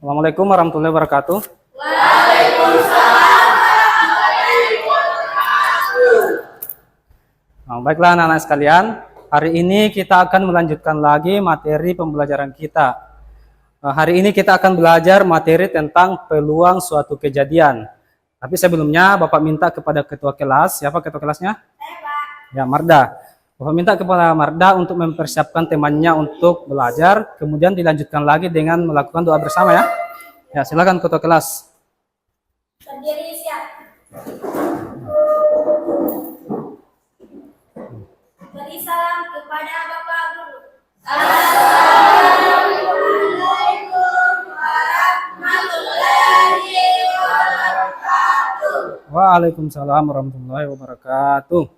Assalamualaikum warahmatullahi wabarakatuh. Waalaikumsalam warahmatullahi wabarakatuh. Nah, baiklah anak-anak sekalian, hari ini kita akan melanjutkan lagi materi pembelajaran kita. Hari ini kita akan belajar materi tentang peluang suatu kejadian. Tapi sebelumnya Bapak minta kepada ketua kelas, siapa ketua kelasnya? Saya Pak. Ya, Marda. Bapak minta kepada Marda untuk mempersiapkan temannya untuk belajar, kemudian dilanjutkan lagi dengan melakukan doa bersama ya. Ya, silakan ketua kelas. Berdiri siap. Beri salam kepada Bapak Guru. Assalamualaikum warahmatullahi wabarakatuh. Waalaikumsalam warahmatullahi wabarakatuh.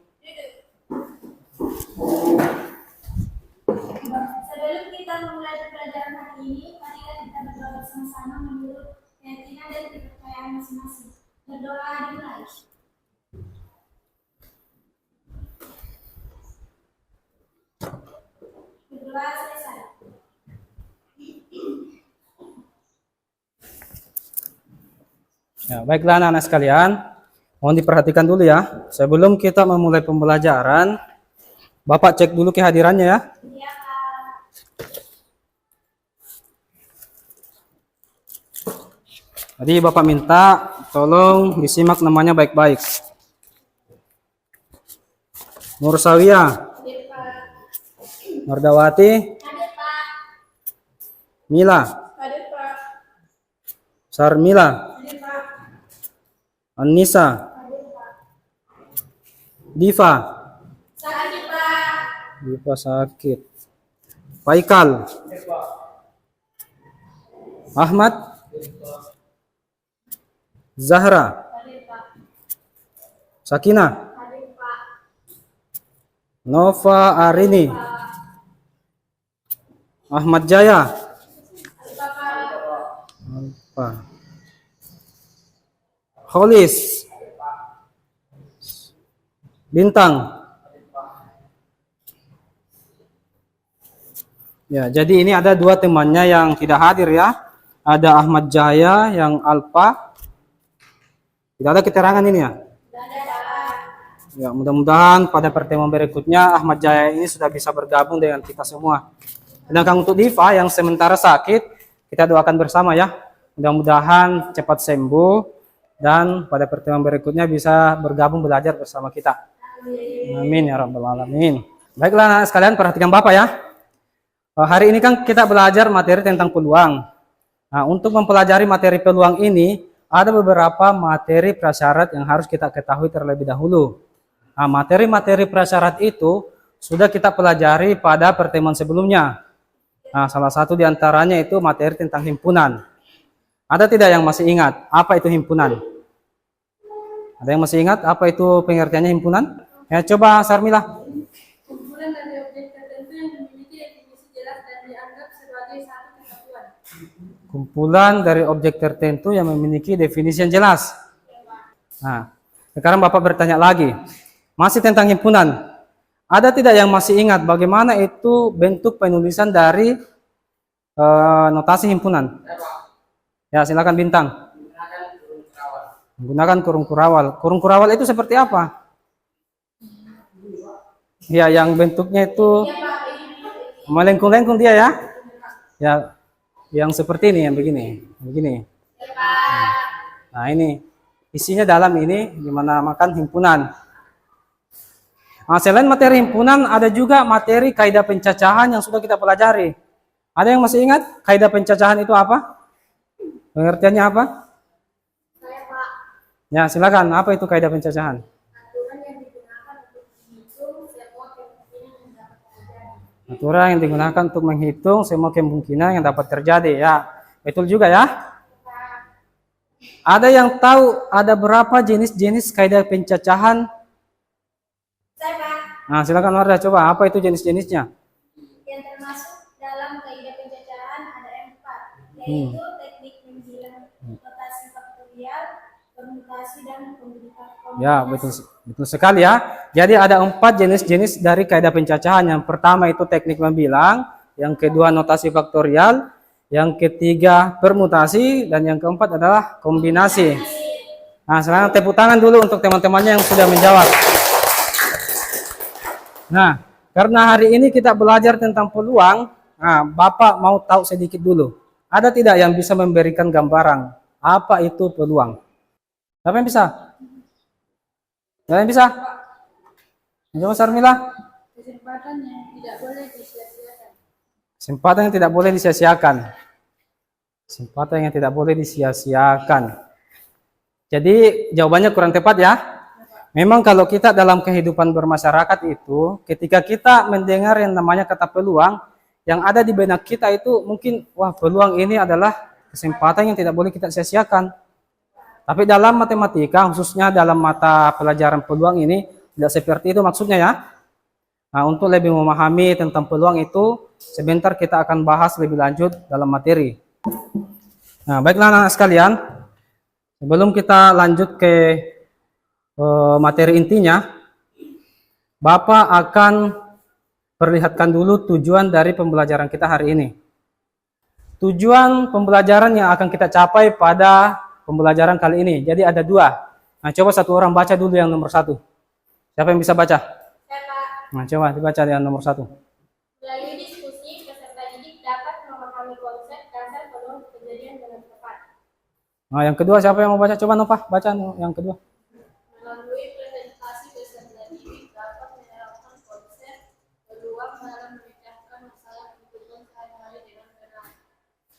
Sebelum kita memulai pelajaran hari ini, marilah kita berdoa bersama-sama menurut keyakinan dan kepercayaan masing-masing. Berdoa dimulai. Berdoa selesai. Ya, baiklah anak-anak sekalian, mohon diperhatikan dulu ya. Sebelum kita memulai pembelajaran, Bapak cek dulu kehadirannya ya. Iya, Pak. Tadi Bapak minta tolong disimak namanya baik-baik. Nursawiyah, Hadir, Pak. Mardawati, Hadir, Pak. Mila, Hadir, Pak. Sarmila, Hadir, Pak. Anissa, Hadir, Pak. Diva, Sakit, Pak. Diva sakit. Faikal, Ahmad, Zahra, Hadir, Pak. Sakina, Hadir, Pak. Nova Arini, Pak. Ahmad Jaya, Hadir, Pak. Alfa, Kholis, Bintang. Ya, jadi ini ada dua temannya yang tidak hadir ya. Ada Ahmad Jaya yang Alfa. Tidak ada keterangan ini ya. Hadir, Pak. Ya, mudah-mudahan pada pertemuan berikutnya Ahmad Jaya ini sudah bisa bergabung dengan kita semua. Sedangkan untuk Diva yang sementara sakit, kita doakan bersama ya. Mudah-mudahan cepat sembuh dan pada pertemuan berikutnya bisa bergabung belajar bersama kita. Amin ya rabbal alamin. Baiklah anak sekalian, perhatikan Bapak ya. Hari ini kan kita belajar materi tentang peluang. Nah, untuk mempelajari materi peluang ini, ada beberapa materi prasyarat yang harus kita ketahui terlebih dahulu. Nah, materi-materi prasyarat itu sudah kita pelajari pada pertemuan sebelumnya. Nah, salah satu diantaranya itu materi tentang himpunan. Ada tidak yang masih ingat apa itu himpunan? Ada yang masih ingat apa itu pengertiannya himpunan? Ya, coba Sarmila. Kumpulan dari objek tertentu yang memiliki definisi jelas dan dianggap sebagai satu kesatuan. Kumpulan dari objek tertentu yang memiliki definisi yang jelas. Nah, sekarang Bapak bertanya lagi. Masih tentang himpunan. Ada tidak yang masih ingat bagaimana itu bentuk penulisan dari notasi himpunan? Ya, silakan Bintang. Menggunakan kurung kurawal. Kurung kurawal itu seperti apa? Ya, yang bentuknya itu melengkung-lengkung dia ya. Ya, yang seperti ini, yang begini, begini. Nah, ini isinya dalam ini dinamakan himpunan. Nah, selain materi himpunan, ada juga materi kaidah pencacahan yang sudah kita pelajari. Ada yang masih ingat kaidah pencacahan itu apa? Pengertiannya apa? Saya, Pak. Ya, silakan. Apa itu kaidah pencacahan? Aturan yang digunakan untuk menghitung semua kemungkinan yang dapat terjadi. Aturan yang digunakan untuk menghitung semua kemungkinan yang dapat terjadi. Ya, betul juga ya. Ada yang tahu ada berapa jenis-jenis kaidah pencacahan? Saya, Pak. Nah, silakan Wardah, coba apa itu jenis-jenisnya? Yang termasuk dalam kaidah pencacahan ada 4, yaitu teknik menjilat, notasi faktorial, permutasi, dan kombinasi. Ya, betul sekali ya. Jadi ada 4 jenis-jenis dari kaidah pencacahan. Yang pertama itu teknik membilang, yang kedua notasi faktorial, Yang ketiga permutasi, dan yang keempat adalah kombinasi. Nah, sekarang tepuk tangan dulu untuk teman-temannya yang sudah menjawab. Nah, karena hari ini kita belajar tentang peluang, nah, Bapak mau tahu sedikit dulu. Ada tidak yang bisa memberikan gambaran apa itu peluang? Siapa yang bisa? Siapa yang bisa? Coba Sarmila. Kesempatan yang tidak boleh disia-siakan. Kesempatan yang tidak boleh disia-siakan. Kesempatan yang tidak boleh disia-siakan. Jadi jawabannya kurang tepat ya. Memang kalau kita dalam kehidupan bermasyarakat itu, ketika kita mendengar yang namanya kata peluang, yang ada di benak kita itu mungkin, wah peluang ini adalah kesempatan yang tidak boleh kita sia-siakan. Tapi dalam matematika, khususnya dalam mata pelajaran peluang ini, tidak seperti itu maksudnya ya. Nah, untuk lebih memahami tentang peluang itu, sebentar kita akan bahas lebih lanjut dalam materi. Nah, baiklah anak-anak sekalian, sebelum kita lanjut ke materi intinya, Bapak akan perlihatkan dulu tujuan dari pembelajaran kita hari ini. Tujuan pembelajaran yang akan kita capai pada pembelajaran kali ini. Jadi ada dua. Nah, coba satu orang baca dulu yang nomor 1. Siapa yang bisa baca? Nah, coba dibaca yang nomor 1. Melalui diskusi, peserta didik dapat memahami konsep dasar peluang kejadian dengan tepat. Nah, yang kedua siapa yang mau baca? Coba Nova, baca yang kedua. Melalui presentasi, peserta didik dapat menerapkan konsep peluang dalam memecahkan masalah kehidupan sehari-hari dengan benar.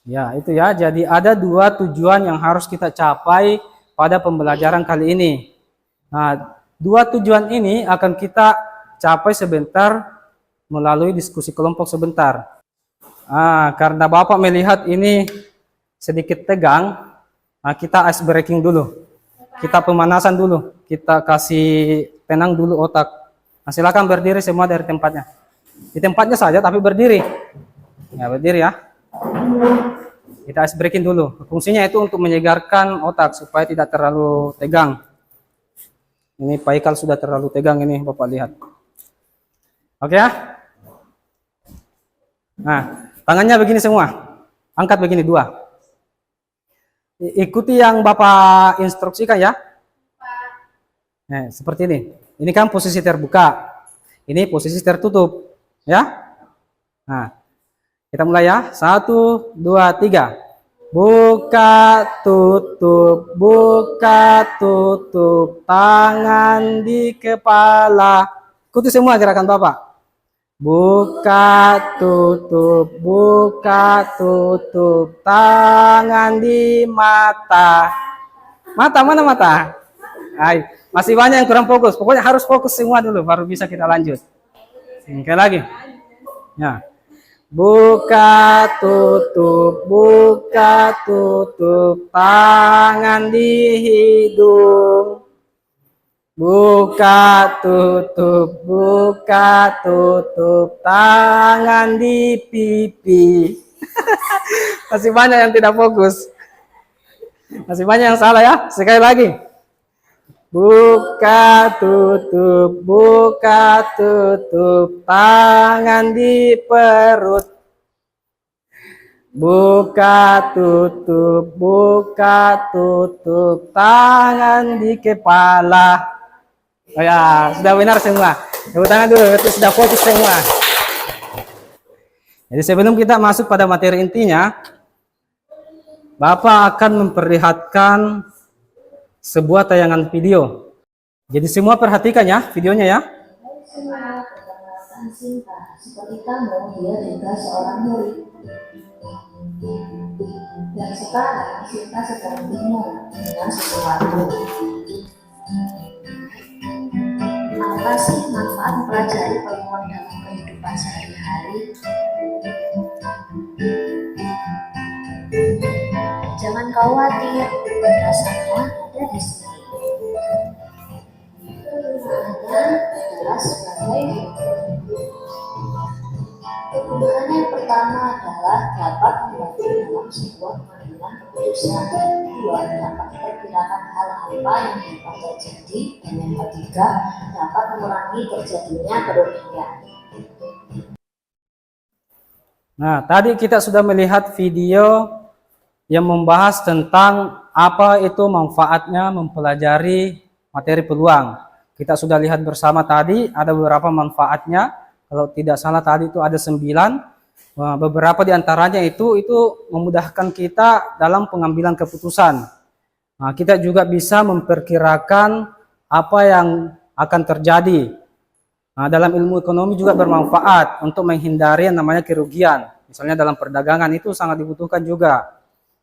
Ya, itu ya. Jadi ada dua tujuan yang harus kita capai pada pembelajaran kali ini. Nah, dua tujuan ini akan kita capai sebentar melalui diskusi kelompok sebentar. Karena Bapak melihat ini sedikit tegang, kita ice breaking dulu. Kita pemanasan dulu. Kita kasih tenang dulu otak. Nah, silakan berdiri semua dari tempatnya. Di tempatnya saja tapi berdiri. Ya, berdiri ya. Kita ice breaking dulu. Fungsinya itu untuk menyegarkan otak supaya tidak terlalu tegang. Ini Pak Ikal sudah terlalu tegang ini Bapak lihat. Oke ya? Nah, tangannya begini semua. Angkat begini 2. Ikuti yang Bapak instruksikan ya. Nah, seperti ini. Ini kan posisi terbuka. Ini posisi tertutup. Ya? Nah, kita mulai ya. 1, 2, 3. Buka, tutup, buka, tutup. Tangan di kepala. Ikuti semua gerakan Bapak. Buka, tutup, tangan di mata. Mata, mana mata? Ay, masih banyak yang kurang fokus. Pokoknya harus fokus semua dulu, baru bisa kita lanjut. Oke lagi. Ya. Buka, tutup, tangan di hidung. Buka, tutup, tangan di pipi. Masih banyak yang tidak fokus. Masih banyak yang salah ya. Sekali lagi. Buka, tutup, tangan di perut. Buka, tutup, tangan di kepala. Oh ya, sudah benar semua. Tepuk tangan dulu, itu sudah fokus semua. Jadi sebelum kita masuk pada materi intinya, Bapak akan memperlihatkan sebuah tayangan video. Jadi semua perhatikan ya videonya ya. Sinta, seperti kamu, dia juga seorang murid. Dan sekarang Sinta sedang bingung dengan sesuatu. Apa sih manfaat mempelajari peluang dalam kehidupan sehari-hari? Jangan khawatir, penjelasannya ada di sini. Peluangnya adalah sebagai keuntungan yang pertama adalah dapat membantu dalam sebuah pengambilan keputusan. Kedua, dapat memperkirakan hal apa yang dapat terjadi. Dan yang ketiga, dapat mengurangi terjadinya kerugian. Nah, tadi kita sudah melihat video yang membahas tentang apa itu manfaatnya mempelajari materi peluang. Kita sudah lihat bersama tadi ada beberapa manfaatnya. Kalau tidak salah tadi itu ada 9. Beberapa di antaranya itu memudahkan kita dalam pengambilan keputusan. Nah, kita juga bisa memperkirakan apa yang akan terjadi. Nah, dalam ilmu ekonomi juga bermanfaat untuk menghindari yang namanya kerugian. Misalnya dalam perdagangan itu sangat dibutuhkan juga.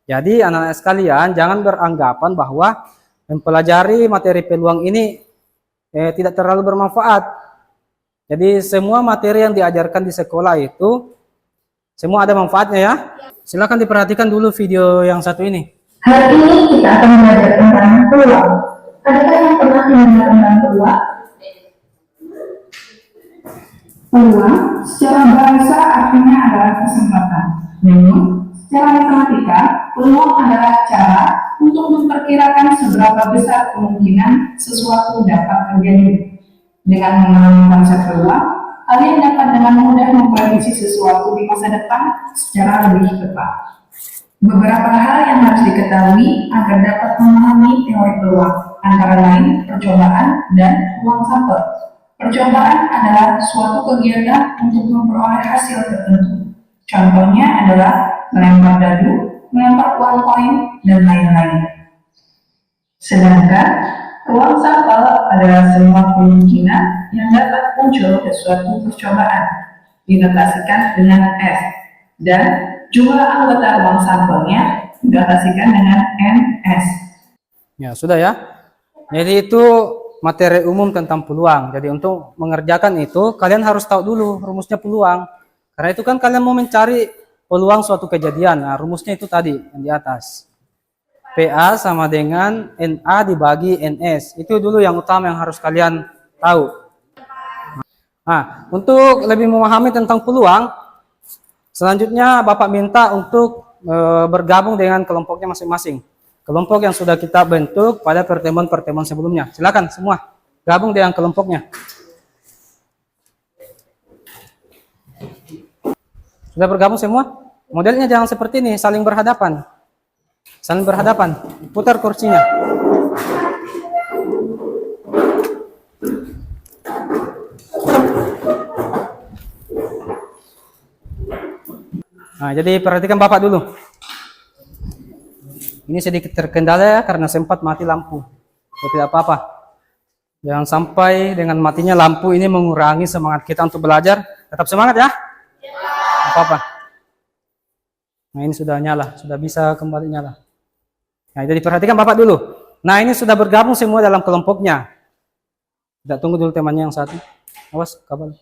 Jadi anak-anak sekalian jangan beranggapan bahwa mempelajari materi peluang ini tidak terlalu bermanfaat. Jadi semua materi yang diajarkan di sekolah itu semua ada manfaatnya ya. Silakan diperhatikan dulu video yang satu ini. Hari ini kita akan belajar tentang peluang. Adakah yang pernah mendengar tentang peluang? Peluang secara bahasa artinya adalah kesempatan. Namun, secara matematika, peluang adalah cara untuk memperkirakan seberapa besar kemungkinan sesuatu dapat terjadi. Dengan memahami konsep peluang, kalian dapat dengan mudah memprediksi sesuatu di masa depan secara lebih tepat. Beberapa hal yang harus diketahui agar dapat memahami teori peluang, antara lain percobaan dan uang sampel. Percobaan adalah suatu kegiatan untuk memperoleh hasil tertentu. Contohnya adalah melempar dadu, melempar uang koin, dan lain-lain. Sedangkan uang sampel adalah semua kemungkinan yang dapat muncul ke suatu percobaan, dinotasikan dengan S, dan jumlah anggota uang sampelnya dinotasikan dengan NS. Ya, sudah ya. Jadi itu materi umum tentang peluang. Jadi untuk mengerjakan itu kalian harus tahu dulu rumusnya peluang. Karena itu kan kalian mau mencari peluang suatu kejadian. Nah, rumusnya itu tadi yang di atas. PA sama dengan NA dibagi NS. Itu dulu yang utama yang harus kalian tahu. Nah, untuk lebih memahami tentang peluang, selanjutnya Bapak minta untuk bergabung dengan kelompoknya masing-masing. Kelompok yang sudah kita bentuk pada pertemuan-pertemuan sebelumnya. Silakan semua gabung dengan kelompoknya. Sudah bergabung semua? Modelnya jangan seperti ini, saling berhadapan. Saling berhadapan. Putar kursinya. Nah, jadi perhatikan Bapak dulu. Ini sedikit terkendala ya karena sempat mati lampu. Oh, tidak apa-apa. Jangan sampai dengan matinya lampu ini mengurangi semangat kita untuk belajar. Tetap semangat ya. Tidak apa-apa. Nah, ini sudah nyala, sudah bisa kembali nyala. Nah, jadi perhatikan Bapak dulu. Nah, ini sudah bergabung semua dalam kelompoknya. Tidak, tunggu dulu temannya yang satu. Awas, kabel.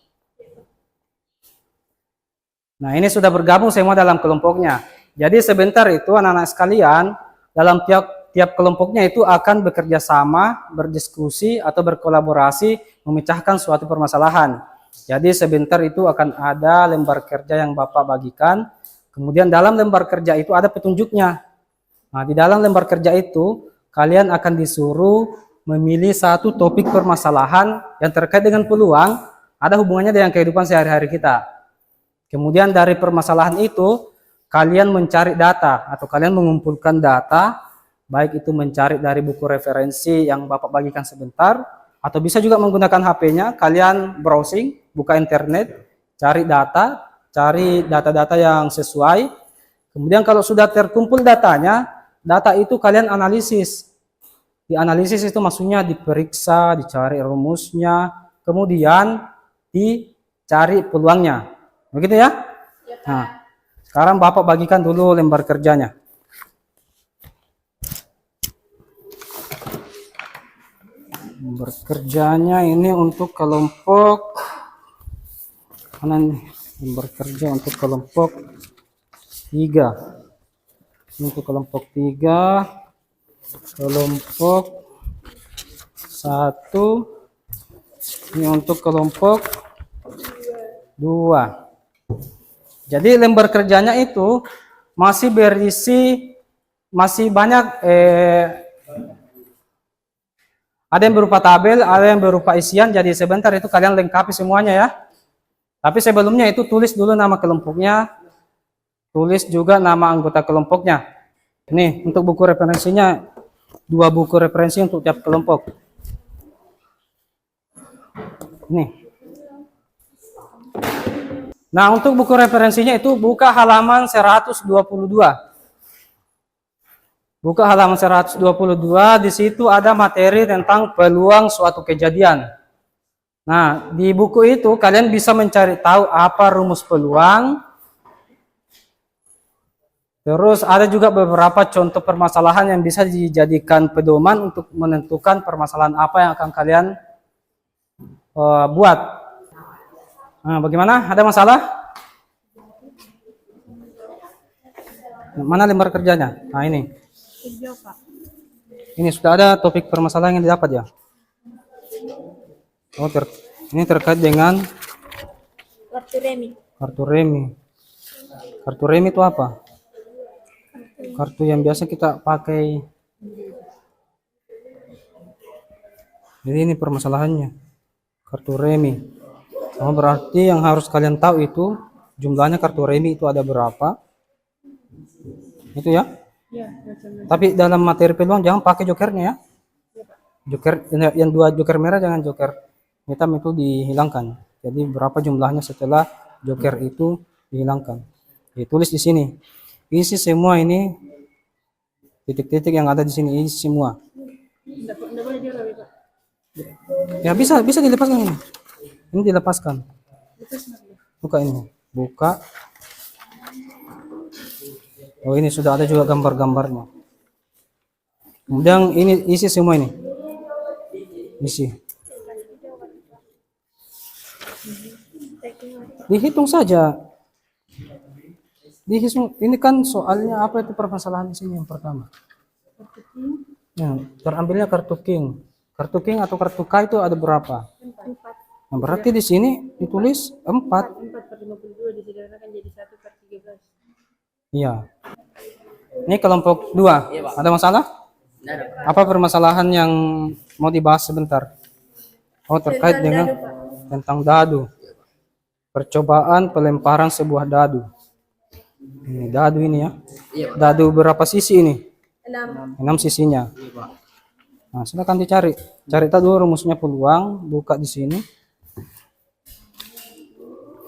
Nah, ini sudah bergabung semua dalam kelompoknya. Jadi sebentar itu anak-anak sekalian, dalam tiap kelompoknya itu akan bekerja sama, berdiskusi atau berkolaborasi memecahkan suatu permasalahan. Jadi sebentar itu akan ada lembar kerja yang Bapak bagikan. Kemudian dalam lembar kerja itu ada petunjuknya. Nah, di dalam lembar kerja itu kalian akan disuruh memilih satu topik permasalahan yang terkait dengan peluang, ada hubungannya dengan kehidupan sehari-hari kita. Kemudian dari permasalahan itu kalian mencari data atau kalian mengumpulkan data, baik itu mencari dari buku referensi yang Bapak bagikan sebentar, atau bisa juga menggunakan HP-nya, kalian browsing, buka internet, cari data-data yang sesuai. Kemudian kalau sudah terkumpul datanya, data itu kalian analisis. Di analisis itu maksudnya diperiksa, dicari rumusnya, kemudian dicari peluangnya. Begitu ya? Nah, sekarang Bapak bagikan dulu lembar kerjanya. Lembar kerjanya ini untuk kelompok mana nih? Lembar kerja untuk kelompok 3. Untuk kelompok 3, kelompok 1, ini untuk kelompok 2. Jadi lembar kerjanya itu masih berisi, masih banyak, ada yang berupa tabel, ada yang berupa isian, jadi sebentar itu kalian lengkapi semuanya ya. Tapi sebelumnya itu tulis dulu nama kelompoknya, tulis juga nama anggota kelompoknya. Ini untuk buku referensinya, 2 buku referensi untuk tiap kelompok. Ini. Nah, untuk buku referensinya itu buka halaman 122. Buka halaman 122, di situ ada materi tentang peluang suatu kejadian. Nah, di buku itu kalian bisa mencari tahu apa rumus peluang. Terus ada juga beberapa contoh permasalahan yang bisa dijadikan pedoman untuk menentukan permasalahan apa yang akan kalian buat. Nah, bagaimana? Ada masalah? Mana lembar kerjanya? Nah, ini. Ini sudah ada topik permasalahan yang didapat ya? Oh, ini terkait dengan Kartu remi. kartu remi. Kartu remi itu apa? Kartu yang biasa kita pakai. Jadi ini permasalahannya. Kartu remi. Oh, berarti yang harus kalian tahu itu jumlahnya kartu remi itu ada berapa? Itu ya? Tapi dalam materi peluang jangan pakai jokernya ya. Joker yang 2 joker merah, jangan joker hitam itu dihilangkan. Jadi berapa jumlahnya setelah joker itu dihilangkan. Ditulis di sini. Isi semua ini titik-titik yang ada di sini, isi semua. Ya bisa dilepaskan ini. Ini dilepaskan. Buka ini. Buka. Oh, ini sudah ada juga gambar-gambarnya. Kemudian ini isi semua ini. Isi. Dihitung saja. Dihitung. Ini kan soalnya apa itu permasalahan di sini yang pertama. Ya, terambilnya kartu king. Kartu king atau kartu K itu ada berapa? 4. Nah, berarti di sini ditulis 4. 4/52 disederhanakan jadi 1/13. Iya. Ini kelompok 2. Ada masalah? Apa permasalahan yang mau dibahas sebentar? Oh, terkait dengan tentang dadu. Percobaan pelemparan sebuah dadu. Ini dadu ini ya. Dadu berapa sisi ini? 6. 6 sisinya. Nah, silakan dicari. Cari tahu dulu rumusnya peluang, buka di sini.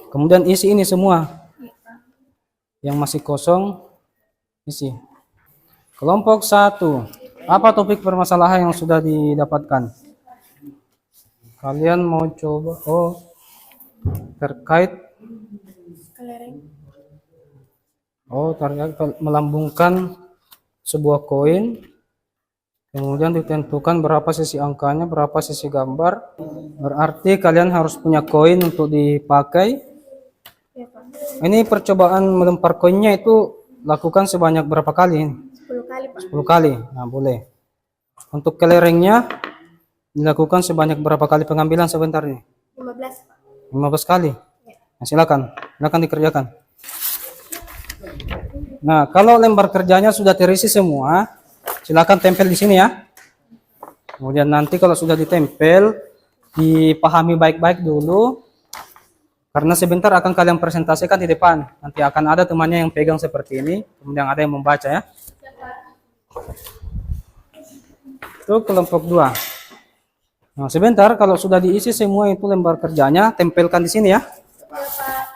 Kemudian isi ini semua. Yang masih kosong isi. Kelompok 1. Apa topik permasalahan yang sudah didapatkan? Kalian mau coba terkait terkait melambungkan sebuah koin, kemudian ditentukan berapa sisi angkanya, berapa sisi gambar. Berarti kalian harus punya koin untuk dipakai. Ini percobaan melempar koinnya itu lakukan sebanyak berapa kali? 10 kali, Pak. 10 kali. Nah, boleh. Untuk kelerengnya dilakukan sebanyak berapa kali pengambilan sebentar nih? 15, Pak. 15 kali. Nah, silakan dikerjakan. Nah, kalau lembar kerjanya sudah terisi semua, silakan tempel di sini ya. Kemudian nanti kalau sudah ditempel, dipahami baik-baik dulu. Karena sebentar akan kalian presentasikan di depan. Nanti akan ada temannya yang pegang seperti ini, kemudian ada yang membaca ya. Itu kelompok 2. Nah, sebentar kalau sudah diisi semua itu lembar kerjanya, tempelkan di sini ya.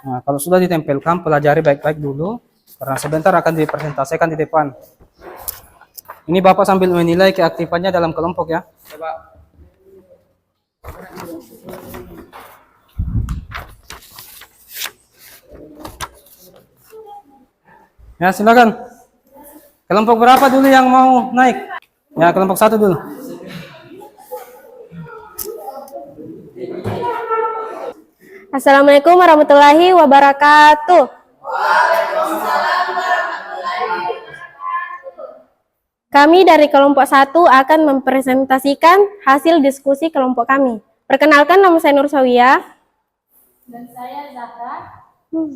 Nah, kalau sudah ditempelkan, pelajari baik-baik dulu. Karena sebentar akan dipresentasikan di depan. Ini Bapak sambil menilai keaktifannya dalam kelompok ya. Ya, silakan. Kelompok berapa dulu yang mau naik? Ya, kelompok 1 dulu. Assalamualaikum warahmatullahi wabarakatuh. Kami dari kelompok 1 akan mempresentasikan hasil diskusi kelompok kami. Perkenalkan, nama saya Nur Sawiyah. Dan saya Zahra.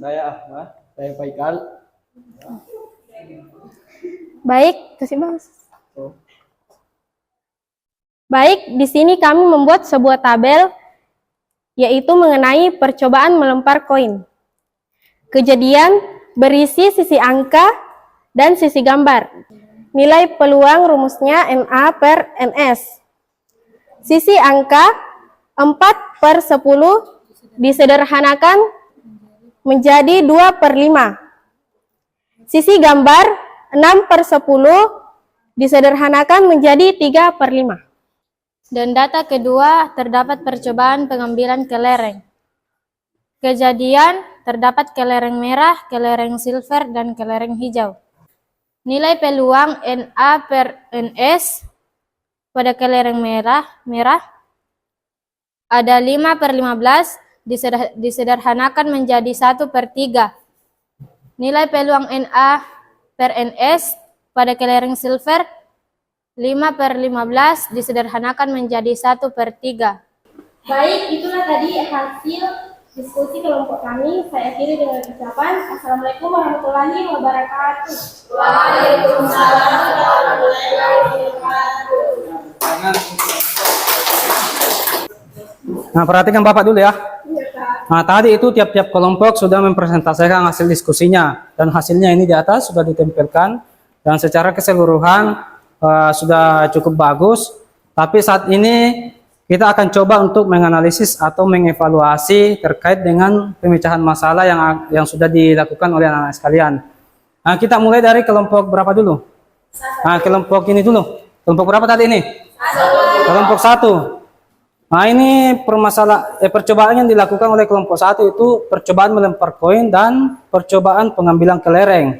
Saya Ahmad, saya Faikal. Baik, kasih bahas. Baik, di sini kami membuat sebuah tabel yaitu mengenai percobaan melempar koin. Kejadian berisi sisi angka dan sisi gambar. Nilai peluang rumusnya NA per NS. Sisi angka 4/10 disederhanakan menjadi 2/5. Sisi gambar 6/10 disederhanakan menjadi 3/5. Dan data kedua, terdapat percobaan pengambilan kelereng. Kejadian, terdapat kelereng merah, kelereng silver, dan kelereng hijau. Nilai peluang NA per NS pada kelereng merah ada 5/15 disederhanakan menjadi 1/3. Nilai peluang NA per NS pada kelereng silver 5/15 disederhanakan menjadi 1/3. Baik, itulah tadi hasil diskusi kelompok kami. Saya akhiri dengan ucapan Assalamualaikum warahmatullahi wabarakatuh. Waalaikumsalam warahmatullahi wabarakatuh. Nah, perhatikan Bapak dulu ya. Nah, tadi itu tiap-tiap kelompok sudah mempresentasikan hasil diskusinya, dan hasilnya ini di atas sudah ditempelkan, dan secara keseluruhan sudah cukup bagus. Tapi saat ini kita akan coba untuk menganalisis atau mengevaluasi terkait dengan pemecahan masalah yang sudah dilakukan oleh anak-anak sekalian. Nah, kita mulai dari kelompok berapa dulu? Nah, kelompok ini dulu. Kelompok berapa tadi ini? Kelompok 1. Nah, ini percobaan yang dilakukan oleh kelompok 1 itu percobaan melempar koin dan percobaan pengambilan kelereng.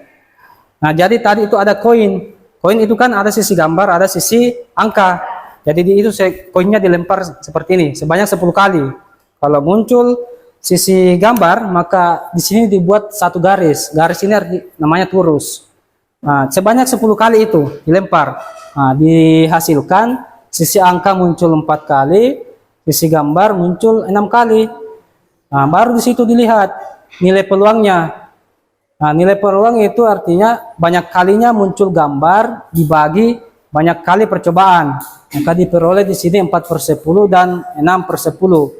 Nah, jadi tadi itu ada koin. Koin itu kan ada sisi gambar, ada sisi angka. Jadi itu koinnya dilempar seperti ini sebanyak 10 kali. Kalau muncul sisi gambar, maka di sini dibuat satu garis. Garis ini namanya turus. Nah, sebanyak 10 kali itu dilempar. Nah, dihasilkan sisi angka muncul 4 kali, sisi gambar muncul 6 kali. Nah, baru di situ dilihat nilai peluangnya. Nah, nilai peluang itu artinya banyak kalinya muncul gambar dibagi banyak kali percobaan. Maka diperoleh di sini 4/10 dan 6/10.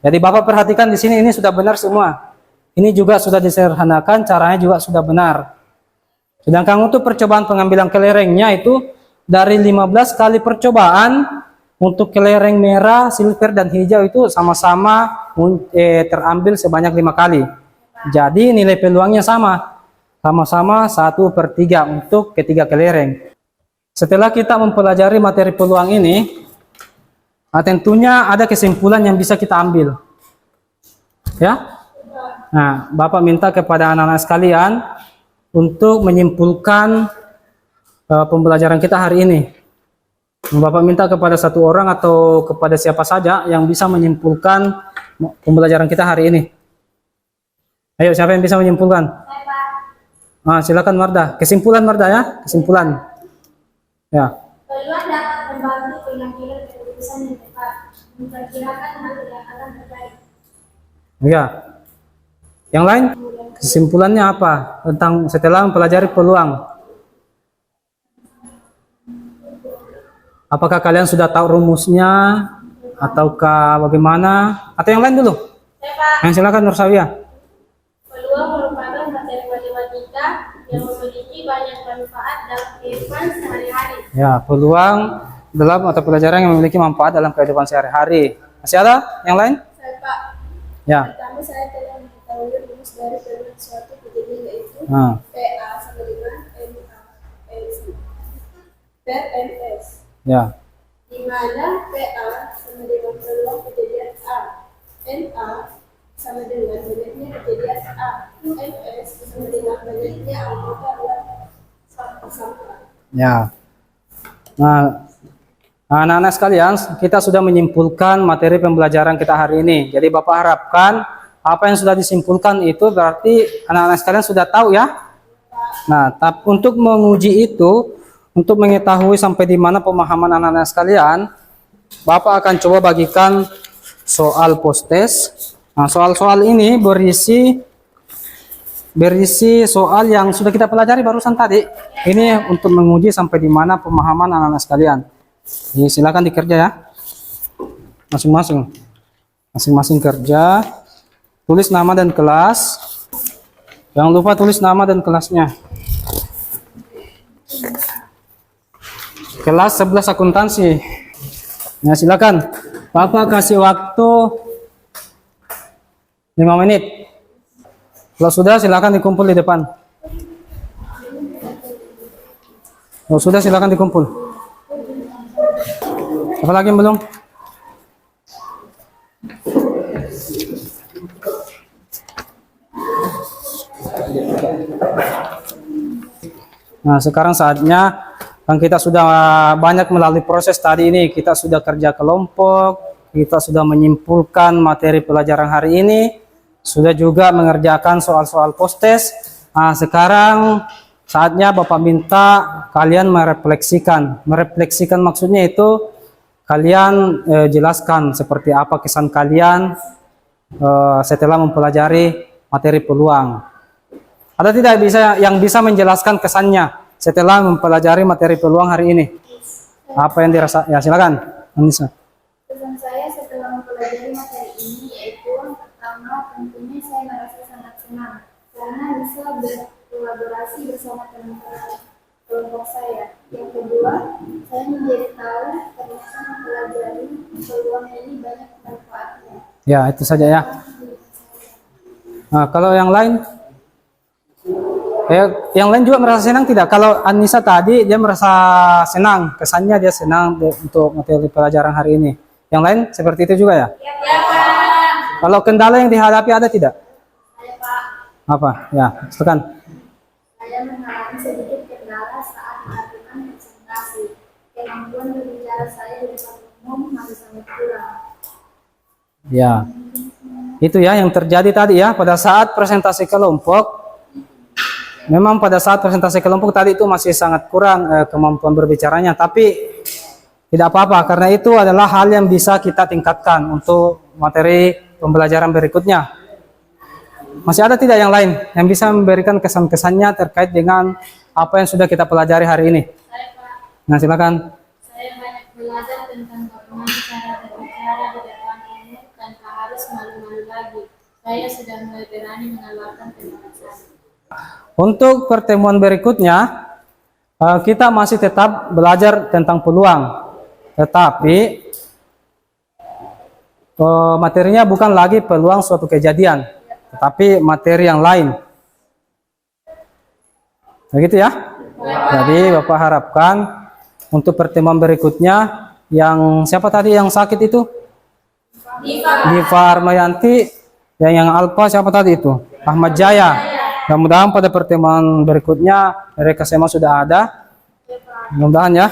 Jadi Bapak perhatikan di sini ini sudah benar semua. Ini juga sudah disederhanakan, caranya juga sudah benar. Sedangkan untuk percobaan pengambilan kelerengnya itu dari 15 kali percobaan untuk kelereng merah, silver, dan hijau itu sama-sama terambil sebanyak 5 kali. Jadi nilai peluangnya sama-sama 1/3 untuk ketiga kelereng. Setelah kita mempelajari materi peluang ini, tentunya ada kesimpulan yang bisa kita ambil. Ya. Nah, Bapak minta kepada anak-anak sekalian untuk menyimpulkan pembelajaran kita hari ini. Bapak minta kepada satu orang atau kepada siapa saja yang bisa menyimpulkan pembelajaran kita hari ini. Ayo, siapa yang bisa menyimpulkan? Nah, silakan Marda. Kesimpulan Marda ya, kesimpulan. Ya. Peluang dapat membantu pengambilan keputusan yang tepat, memperkirakan hal yang akan terjadi. Ya. Yang lain? Kesimpulannya apa tentang setelah mempelajari peluang? Apakah kalian sudah tahu rumusnya ataukah bagaimana? Atau yang lain dulu? Yang silakan Nur Sawia. Peluang merupakan materi matematika yang memiliki banyak manfaat dalam kehidupan sehari-hari. Ya, peluang dalam mata pelajaran yang memiliki manfaat dalam kehidupan sehari-hari. Masih ada yang lain? Saya Pak, Ya. pertama saya telah mengetahui rumus dari peluang suatu kejadian yaitu Nah. PA sama dengan NS per NS. Ya. Di mana PA sama dengan peluang kejadian A, NA sama dengan banyaknya kejadian A, NS sama dengan banyaknya anggota yang sama. Ya. Nah, anak-anak sekalian, kita sudah menyimpulkan materi pembelajaran kita hari ini. Jadi Bapak harapkan apa yang sudah disimpulkan itu berarti anak-anak sekalian sudah tahu ya. Nah, untuk menguji itu, untuk mengetahui sampai di mana pemahaman anak-anak sekalian, Bapak akan coba bagikan soal post-test. Nah, soal-soal ini berisi soal yang sudah kita pelajari barusan tadi. Ini untuk menguji sampai di mana pemahaman anak-anak sekalian. Jadi silakan dikerja ya. Masing-masing kerja. Tulis nama dan kelas. Jangan lupa tulis nama dan kelasnya. Kelas 11 akuntansi. Ya, silakan. Bapak kasih waktu 5 menit. Kalau sudah silakan dikumpul di depan. Kalau sudah silakan dikumpul. Apa lagi yang belum? Nah, sekarang saatnya kan kita sudah banyak melalui proses tadi ini. Kita sudah kerja kelompok, kita sudah menyimpulkan materi pelajaran hari ini, sudah juga mengerjakan soal-soal post-test. Nah, sekarang saatnya Bapak minta kalian merefleksikan. Merefleksikan maksudnya itu kalian jelaskan seperti apa kesan kalian setelah mempelajari materi peluang. Ada tidak yang bisa menjelaskan kesannya setelah mempelajari materi peluang hari ini? Apa yang dirasa? Ya, silakan, Anissa. Kesan saya setelah mempelajari materi ini yaitu yang pertama tentunya saya merasa sangat senang karena bisa berkolaborasi bersama teman-teman kelompok saya. Yang kedua, saya menjadi tahu ternyata mempelajari peluang ini banyak manfaatnya. Ya, itu saja ya. Nah, kalau yang lain? Yang lain juga merasa senang tidak? Kalau Anissa tadi dia merasa senang, kesannya dia senang untuk materi pelajaran hari ini. Yang lain seperti itu juga ya? Ya, Pak. Kalau kendala yang dihadapi ada tidak? Saya, Pak. Apa? Ya, silakan. Saya mengalami sedikit kendala saat melakukan presentasi. Kemampuan berbicara saya di depan umum masih sangat kurang. Ya, itu ya yang terjadi tadi ya pada saat presentasi kelompok. Memang pada saat presentasi kelompok tadi itu masih sangat kurang kemampuan berbicaranya, tapi tidak apa-apa karena itu adalah hal yang bisa kita tingkatkan untuk materi pembelajaran berikutnya. Masih ada tidak yang lain yang bisa memberikan kesan-kesannya terkait dengan apa yang sudah kita pelajari hari ini? Saya, Pak. Nah, silakan. Saya banyak belajar tentang bagaimana cara berbicara di depan umum tanpa harus malu-malu lagi. Saya sudah mulai berani mengeluarkan pendapat saya. Untuk pertemuan berikutnya, kita masih tetap belajar tentang peluang. Tetapi, materinya bukan lagi peluang suatu kejadian, tetapi materi yang lain. Begitu ya? Jadi, Bapak harapkan untuk pertemuan berikutnya, yang siapa tadi yang sakit itu? Diva Armayanti. Yang Alfa siapa tadi itu? Ahmad Jaya. Mudah-mudahan pada pertemuan berikutnya mereka semua sudah ada. Mudah-mudahan ya.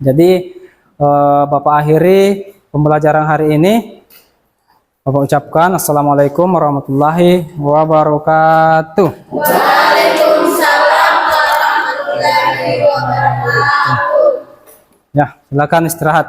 Jadi Bapak akhiri pembelajaran hari ini. Bapak ucapkan Assalamualaikum warahmatullahi wabarakatuh. Waalaikumsalam warahmatullahi wabarakatuh. Ya, silakan istirahat.